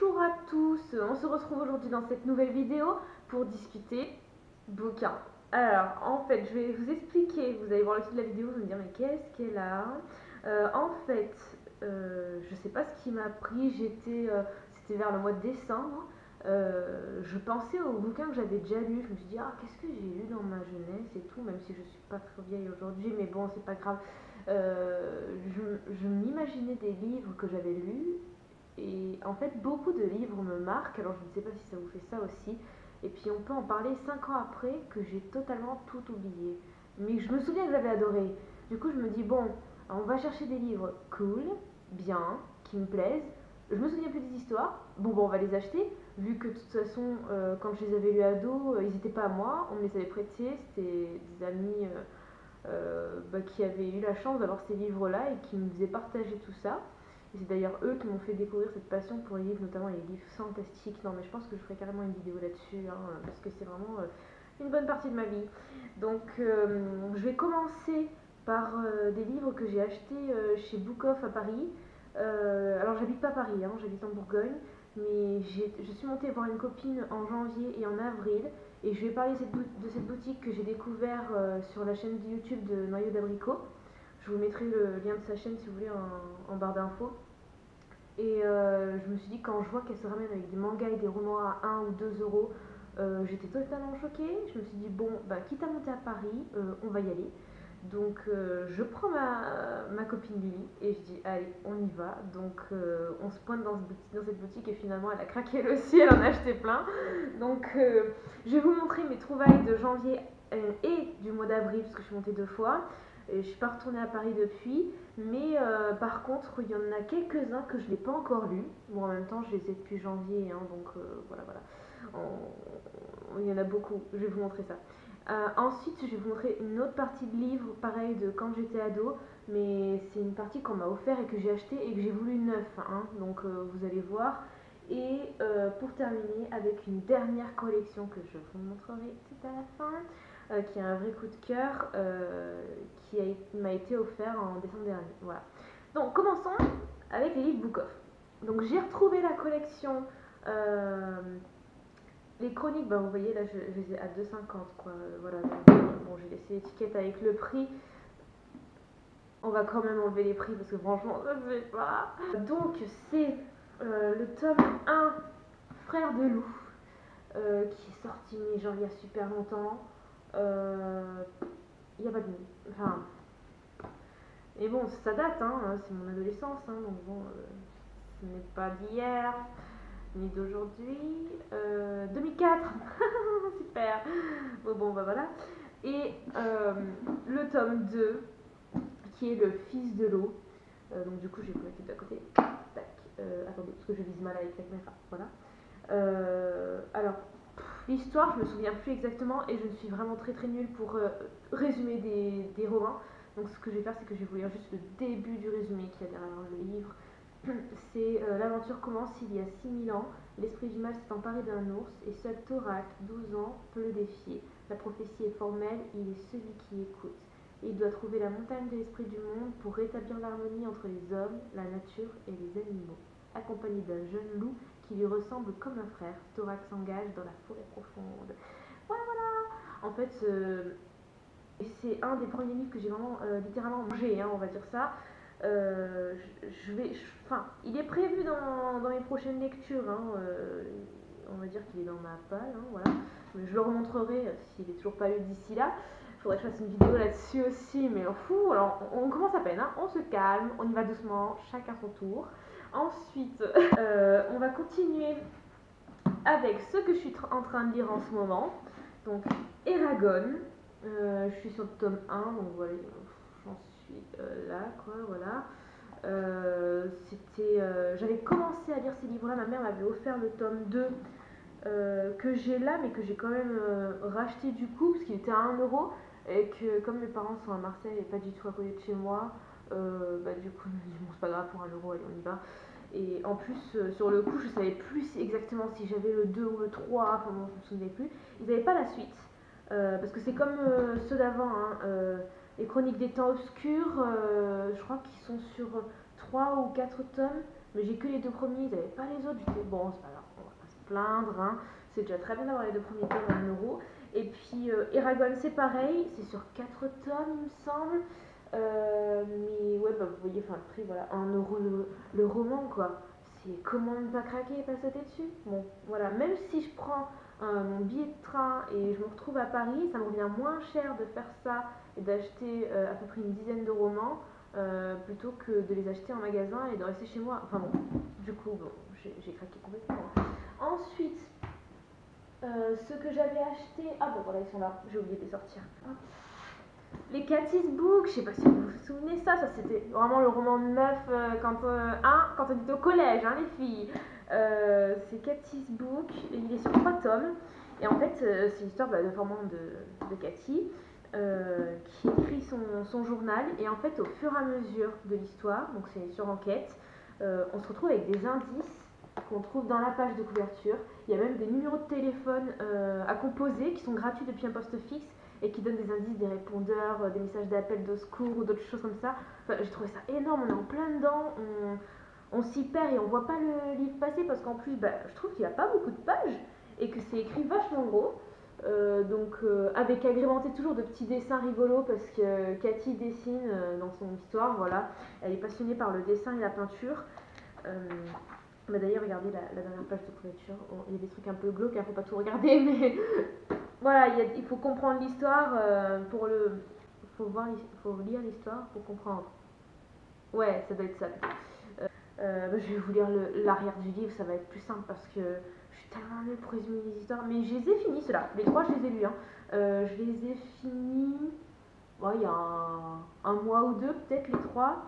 Bonjour à tous, on se retrouve aujourd'hui dans cette nouvelle vidéo pour discuter bouquins. Alors en fait je vais vous expliquer, vous allez voir le titre de la vidéo, vous allez me dire mais qu'est-ce qu'elle a En fait je sais pas ce qui m'a pris, c'était vers le mois de décembre, je pensais aux bouquins que j'avais déjà lus, je me suis dit ah qu'est-ce que j'ai lu dans ma jeunesse et tout, même si je suis pas très vieille aujourd'hui mais bon c'est pas grave. Je m'imaginais des livres que j'avais lus. Et en fait, beaucoup de livres me marquent, alors je ne sais pas si ça vous fait ça aussi. Et puis on peut en parler 5 ans après que j'ai totalement tout oublié. Mais je me souviens que j'avais adoré. Du coup, je me dis, bon, on va chercher des livres cool, bien, qui me plaisent. Je me souviens plus des histoires. Bon, on va les acheter. Vu que de toute façon, quand je les avais lus ado, ils n'étaient pas à moi. On me les avait prêtés. C'était des amis qui avaient eu la chance d'avoir ces livres-là et qui me faisaient partager tout ça. Et c'est d'ailleurs eux qui m'ont fait découvrir cette passion pour les livres, notamment les livres fantastiques. Non mais je pense que je ferai carrément une vidéo là-dessus, hein, parce que c'est vraiment une bonne partie de ma vie. Donc je vais commencer par des livres que j'ai achetés chez Book Off à Paris. Alors j'habite pas Paris, hein, j'habite en Bourgogne, mais je suis montée voir une copine en janvier et en avril, et je vais parler de cette boutique que j'ai découvert sur la chaîne YouTube de Noyau d'Abricot. Je vous mettrai le lien de sa chaîne si vous voulez en barre d'infos. Et je me suis dit, quand je vois qu'elle se ramène avec des mangas et des romans à 1 ou 2 euros, j'étais totalement choquée. Je me suis dit, bon, bah, quitte à monter à Paris, on va y aller. Donc je prends ma copine Lily et je dis, allez, on y va. Donc on se pointe dans cette boutique et finalement elle a craqué elle aussi, elle en a acheté plein. Donc je vais vous montrer mes trouvailles de janvier et du mois d'avril, parce que je suis montée 2 fois. Et je suis pas retournée à Paris depuis, mais par contre, il y en a quelques-uns que je n'ai pas encore lus. Bon, en même temps, je les ai depuis janvier, hein, donc voilà. Il y en a beaucoup, je vais vous montrer ça. Ensuite, je vais vous montrer une autre partie de livre, pareil, de quand j'étais ado, mais c'est une partie qu'on m'a offert et que j'ai acheté et que j'ai voulu neuf, hein, donc vous allez voir. Et pour terminer, avec une dernière collection que je vous montrerai tout à la fin, qui est un vrai coup de cœur, qui m'a été offert en décembre dernier. Voilà. Donc commençons avec les livres Book Off. Donc j'ai retrouvé la collection, les chroniques, vous voyez là je les ai à 2,50 quoi. Voilà. Bon, j'ai laissé l'étiquette avec le prix. On va quand même enlever les prix parce que franchement ça se fait pas. Donc c'est le tome 1, Frère de loup, qui est sorti mais genre il y a super longtemps. Il n'y a pas de mots. Enfin, et bon, ça date, hein, c'est mon adolescence, hein, donc bon, ce n'est pas d'hier, ni d'aujourd'hui. 2004. Super. Bon, bah voilà. Et le tome 2, qui est Le Fils de l'eau. Donc du coup, j'ai pris la clé d'à côté. Tac. Attendez, parce que je vise mal avec la caméra. Voilà. Alors, l'histoire, je me souviens plus exactement et je suis vraiment très nulle pour résumer des romans. Donc ce que je vais faire, c'est que je vais vous lire juste le début du résumé qu'il y a derrière le livre. C'est l'aventure commence il y a 6000 ans. L'esprit du mal s'est emparé d'un ours et seul Thorak, 12 ans, peut le défier. La prophétie est formelle, il est celui qui écoute. Et il doit trouver la montagne de l'esprit du monde pour rétablir l'harmonie entre les hommes, la nature et les animaux. Accompagné d'un jeune loup qui lui ressemble comme un frère, Thorak s'engage dans la forêt profonde. Voilà. En fait, c'est un des premiers livres que j'ai vraiment littéralement mangé, hein, on va dire ça. Il est prévu dans mes prochaines lectures, hein, on va dire qu'il est dans ma palle, hein, voilà. Mais je le remontrerai s'il est toujours pas lu d'ici là. Il faudrait que je fasse une vidéo là-dessus aussi, mais fou. Alors on commence à peine, hein, on se calme, on y va doucement, chacun son tour. Ensuite, on va continuer avec ce que je suis en train de lire en ce moment. Donc Eragon, je suis sur le tome 1, donc voilà, j'en suis là, quoi, voilà. J'avais commencé à lire ces livres-là, ma mère m'avait offert le tome 2 que j'ai là, mais que j'ai quand même racheté du coup, parce qu'il était à 1 euro, et que comme mes parents sont à Marseille et pas du tout à côté de chez moi, du coup, je me dis, bon, c'est pas grave, pour 1 euro, allez, on y va. Et en plus, sur le coup, je savais plus exactement si j'avais le 2 ou le 3, enfin bon, je me souvenais plus. Ils n'avaient pas la suite, parce que c'est comme ceux d'avant, hein, les Chroniques des Temps Obscurs, je crois qu'ils sont sur 3 ou 4 tomes, Mais j'ai que les 2 premiers, ils n'avaient pas les autres. Je disais, bon, c'est pas grave, on va pas se plaindre, hein. C'est déjà très bien d'avoir les 2 premiers tomes à 1 euro. Et puis Eragon, c'est pareil, c'est sur 4 tomes, il me semble. Mais ouais, bah, vous voyez, enfin, le prix, voilà, 1 euro le roman, quoi. C'est comment ne pas craquer et pas sauter dessus. Bon, voilà, même si je prends mon billet de train et je me retrouve à Paris, ça me revient moins cher de faire ça et d'acheter à peu près une dizaine de romans plutôt que de les acheter en magasin et de rester chez moi. Enfin bon, du coup, bon, j'ai craqué complètement. Ensuite, ce que j'avais acheté. Ah bon, voilà, ils sont là, j'ai oublié de les sortir. Hop. Les Cathy's Book, je sais pas si vous vous souvenez ça c'était vraiment le roman de meuf quand on était au collège, hein, les filles. C'est Cathy's Book, il est sur 3 tomes. Et en fait, c'est l'histoire notamment de Cathy qui écrit son journal. Et en fait, au fur et à mesure de l'histoire, donc c'est sur enquête, on se retrouve avec des indices qu'on trouve dans la page de couverture. Il y a même des numéros de téléphone à composer qui sont gratuits depuis un poste fixe et qui donnent des indices, des répondeurs, des messages d'appel de secours ou d'autres choses comme ça. Enfin, j'ai trouvé ça énorme, on est en plein dedans, on s'y perd et on voit pas le livre passer parce qu'en plus, je trouve qu'il n'y a pas beaucoup de pages et que c'est écrit vachement gros. Avec agrémenté toujours de petits dessins rigolos parce que Cathy dessine dans son histoire, voilà, elle est passionnée par le dessin et la peinture. D'ailleurs, regardez la dernière page de couverture, il y a des trucs un peu glauques, il ne faut pas tout regarder, mais voilà, il faut comprendre l'histoire faut lire l'histoire pour comprendre. Ouais, ça doit être ça. Je vais vous lire l'arrière du livre, ça va être plus simple parce que je suis tellement nulle pour résumer les histoires. Mais je les ai finis, ceux-là. Les 3, je les ai lus. Hein. Je les ai finis il y a un mois ou 2, peut-être les 3.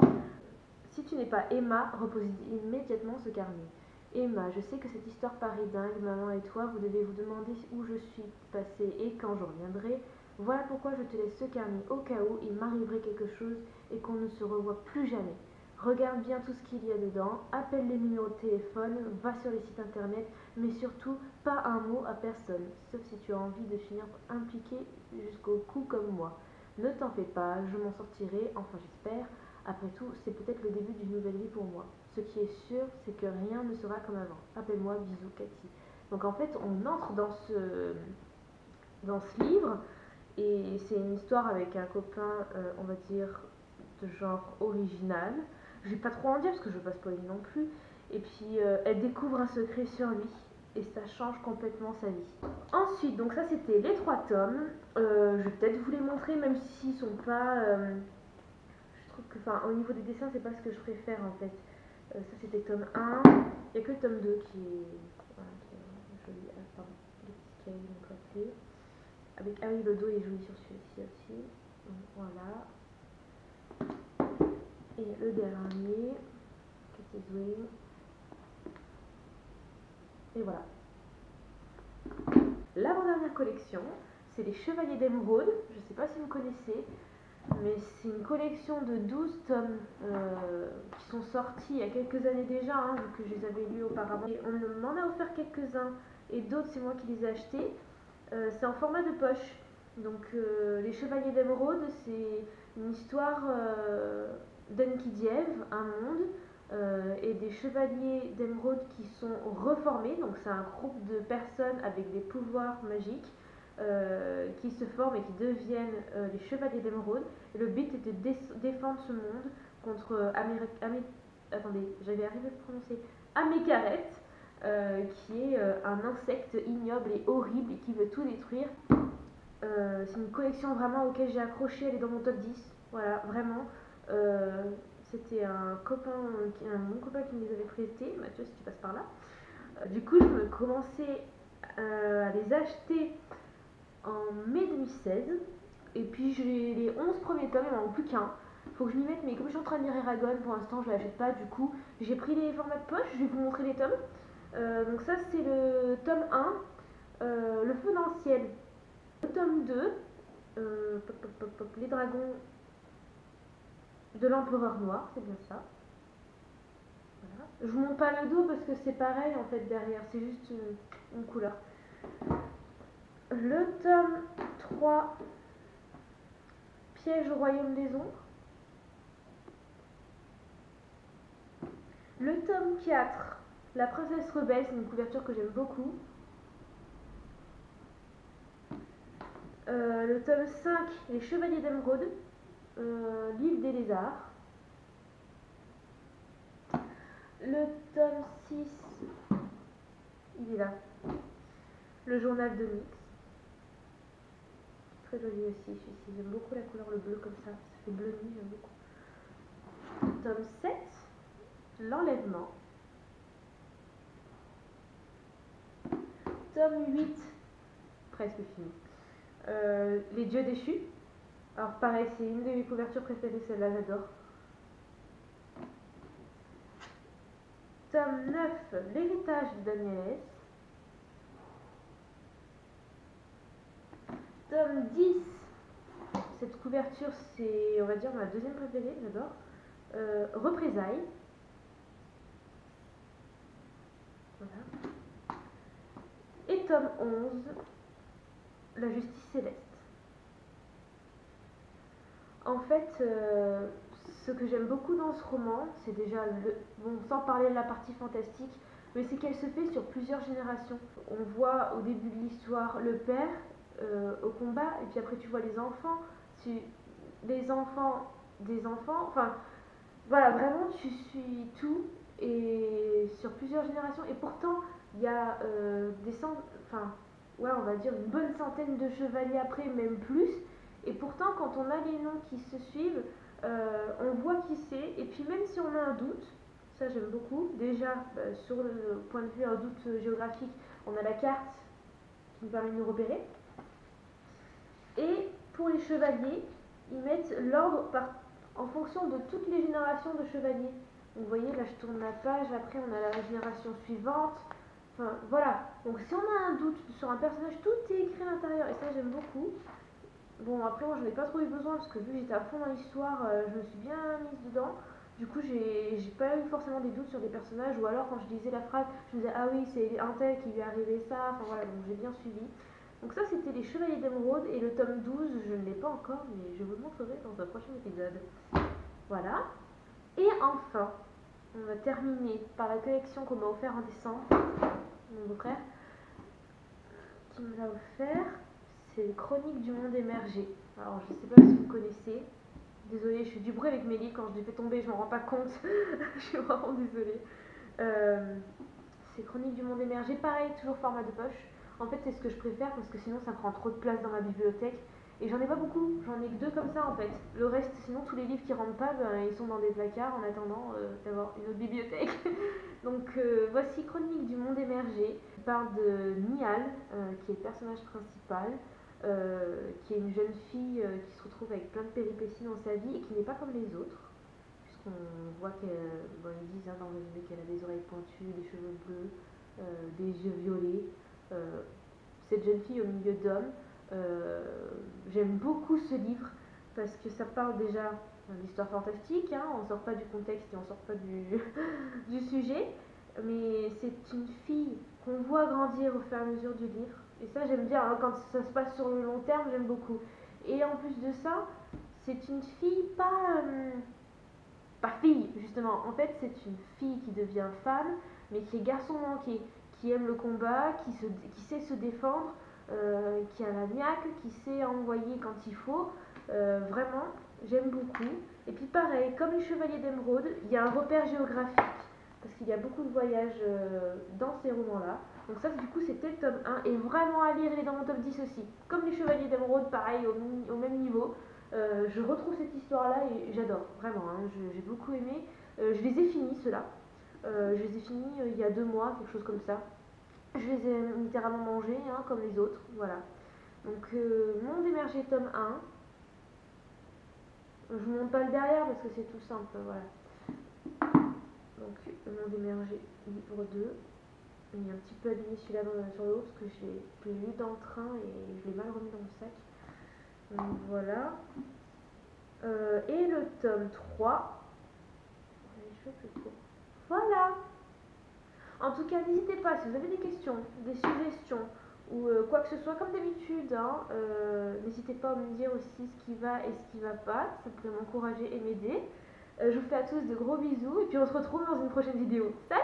Si tu n'es pas Emma, repose immédiatement ce carnet. Emma, je sais que cette histoire paraît dingue, maman et toi, vous devez vous demander où je suis passée et quand je reviendrai. Voilà pourquoi je te laisse ce carnet au cas où il m'arriverait quelque chose et qu'on ne se revoit plus jamais. Regarde bien tout ce qu'il y a dedans, appelle les numéros de téléphone, va sur les sites internet, mais surtout pas un mot à personne, sauf si tu as envie de finir impliqué jusqu'au cou comme moi. Ne t'en fais pas, je m'en sortirai, enfin j'espère. Après tout, c'est peut-être le début d'une nouvelle vie pour moi. Ce qui est sûr, c'est que rien ne sera comme avant. Appelle-moi, bisous, Cathy. Donc en fait, on entre dans ce livre et c'est une histoire avec un copain, on va dire, de genre original. Je vais pas trop en dire parce que je veux pas spoiler non plus. Et puis, elle découvre un secret sur lui et ça change complètement sa vie. Ensuite, donc ça c'était les 3 tomes. Je vais peut-être vous les montrer même s'ils sont pas... je trouve que, au niveau des dessins, c'est pas ce que je préfère en fait. Ça c'était tome 1. Il n'y a que le tome 2 qui est, voilà, qui est joli. Ah, pardon, les petits cahiers de mon côté. Ah oui, le dos est joli sur celui-ci aussi. Donc voilà. Et le dernier, Cathy's Wing. Et voilà. L'avant-dernière collection, c'est les Chevaliers d'Émeraude. Je ne sais pas si vous connaissez, mais c'est une collection de 12 tomes qui sont sortis il y a quelques années déjà, hein, vu que je les avais lus auparavant. Et on m'en a offert quelques-uns et d'autres, c'est moi qui les ai achetés. C'est en format de poche. Donc, les Chevaliers d'Émeraude, c'est une histoire d'Enkidièvre, un monde, et des chevaliers d'émeraude qui sont reformés. Donc c'est un groupe de personnes avec des pouvoirs magiques qui se forment et qui deviennent les chevaliers d'émeraude. Et le but est de défendre ce monde contre attendez, j'avais arrivé à le prononcer, Amécaret, qui est un insecte ignoble et horrible et qui veut tout détruire. C'est une collection vraiment auquel j'ai accroché, elle est dans mon top 10. Voilà, vraiment. C'était mon copain qui me les avait prêtés, Mathieu si tu passes par là. Du coup, je me commençais à les acheter en mai 2016. Et puis j'ai les 11 premiers tomes, il m'en manque plus qu'un. Faut que je m'y mette, mais comme je suis en train de lire Eragon, pour l'instant je l'achète pas. Du coup, j'ai pris les formats de poche, je vais vous montrer les tomes. Donc ça c'est le tome 1, Le feu dans le ciel. Le tome 2, les dragons de l'empereur noir, c'est bien ça. Voilà. Je vous montre pas le dos parce que c'est pareil en fait derrière, c'est juste une couleur. Le tome 3, Piège au royaume des ombres. Le tome 4, La princesse rebelle, c'est une couverture que j'aime beaucoup. Le tome 5, Les chevaliers d'émeraude, l'île des lézards. Le tome 6, il est là, Le journal de Nyx. Très joli aussi celui-ci, j'aime beaucoup la couleur, le bleu comme ça fait bleu nuit, j'aime beaucoup. Tome 7, L'enlèvement. Tome 8, presque fini, Les dieux déchus. Alors pareil, c'est une de mes couvertures préférées, celle-là j'adore. Tome 9, L'héritage de Daniel S. Tome 10, cette couverture c'est, on va dire, ma deuxième préférée, j'adore. Représailles. Voilà. Et tome 11, La justice céleste. En fait, ce que j'aime beaucoup dans ce roman, c'est déjà, bon, sans parler de la partie fantastique, mais c'est qu'elle se fait sur plusieurs générations. On voit au début de l'histoire le père au combat, et puis après tu vois les enfants, les enfants des enfants, enfin voilà, vraiment tu suis tout, et sur plusieurs générations, et pourtant il y a enfin ouais, on va dire une bonne centaine de chevaliers après, même plus. Et pourtant, quand on a les noms qui se suivent, on voit qui c'est. Et puis même si on a un doute, ça j'aime beaucoup. Déjà, sur le point de vue un doute géographique, on a la carte qui nous permet de nous repérer. Et pour les chevaliers, ils mettent l'ordre en fonction de toutes les générations de chevaliers. Donc vous voyez, là je tourne la page, après on a la génération suivante. Enfin voilà, donc si on a un doute sur un personnage, tout est écrit à l'intérieur et ça j'aime beaucoup. Bon, après moi j'en ai pas trop eu besoin parce que vu que j'étais à fond dans l'histoire, je me suis bien mise dedans. Du coup j'ai pas eu forcément des doutes sur des personnages, ou alors quand je lisais la phrase, je me disais ah oui c'est un tel qui lui est arrivé ça, enfin voilà, donc j'ai bien suivi. Donc ça c'était les Chevaliers d'Émeraude, et le tome 12 je ne l'ai pas encore mais je vous le montrerai dans un prochain épisode. Voilà. Et enfin, on va terminer par la collection qu'on m'a offert en décembre, mon beau-frère, qui me l'a offert. C'est les Chroniques du monde émergé. Alors je sais pas si vous connaissez. Désolée, je fais du bruit avec mes livres, quand je les fais tomber, je m'en rends pas compte. Je suis vraiment désolée. C'est Chroniques du monde émergé, pareil, toujours format de poche. En fait, c'est ce que je préfère parce que sinon ça prend trop de place dans ma bibliothèque. Et j'en ai pas beaucoup, j'en ai que 2 comme ça en fait. Le reste, sinon tous les livres qui rentrent pas, ben, ils sont dans des placards en attendant d'avoir une autre bibliothèque. Donc voici Chroniques du monde émergé, qui parle de Niall, qui est le personnage principal, qui est une jeune fille qui se retrouve avec plein de péripéties dans sa vie et qui n'est pas comme les autres. Puisqu'on voit qu'elle, bon, ils disent dans le résumé qu'elle a des oreilles pointues, des cheveux bleus, des yeux violets. Cette jeune fille au milieu d'hommes. J'aime beaucoup ce livre parce que ça parle déjà d'histoire fantastique, hein, on sort pas du contexte et on sort pas du sujet, mais c'est une fille qu'on voit grandir au fur et à mesure du livre, et ça j'aime bien, hein, quand ça se passe sur le long terme, j'aime beaucoup. Et en plus de ça, c'est une fille pas fille justement, en fait c'est une fille qui devient femme, mais qui est garçon manqué, qui aime le combat, qui sait se défendre, qui a la niaque, qui sait envoyer quand il faut. Vraiment, j'aime beaucoup. Et puis pareil, comme les Chevaliers d'Émeraude, il y a un repère géographique, parce qu'il y a beaucoup de voyages dans ces romans-là. Donc ça, du coup, c'était le tome 1, et vraiment à lire, il est dans mon top 10 aussi. Comme les Chevaliers d'Émeraude, pareil, au même niveau. Je retrouve cette histoire-là et j'adore, vraiment, hein, j'ai beaucoup aimé. Je les ai finis, ceux-là. Je les ai finis il y a 2 mois, quelque chose comme ça. Je les ai littéralement mangés, hein, comme les autres, voilà. Donc, Monde émergé tome 1. Je ne montre pas le derrière parce que c'est tout simple, voilà. Donc, Monde émergé livre 2. Il est un petit peu abîmé celui-là sur le haut parce que je l'ai lu dans le train et je l'ai mal remis dans le sac. Donc, voilà. Et le tome 3. Voilà. En tout cas, n'hésitez pas, si vous avez des questions, des suggestions ou quoi que ce soit, comme d'habitude, hein, n'hésitez pas à me dire aussi ce qui va et ce qui va pas, ça pourrait m'encourager et m'aider. Je vous fais à tous de gros bisous et puis on se retrouve dans une prochaine vidéo. Salut!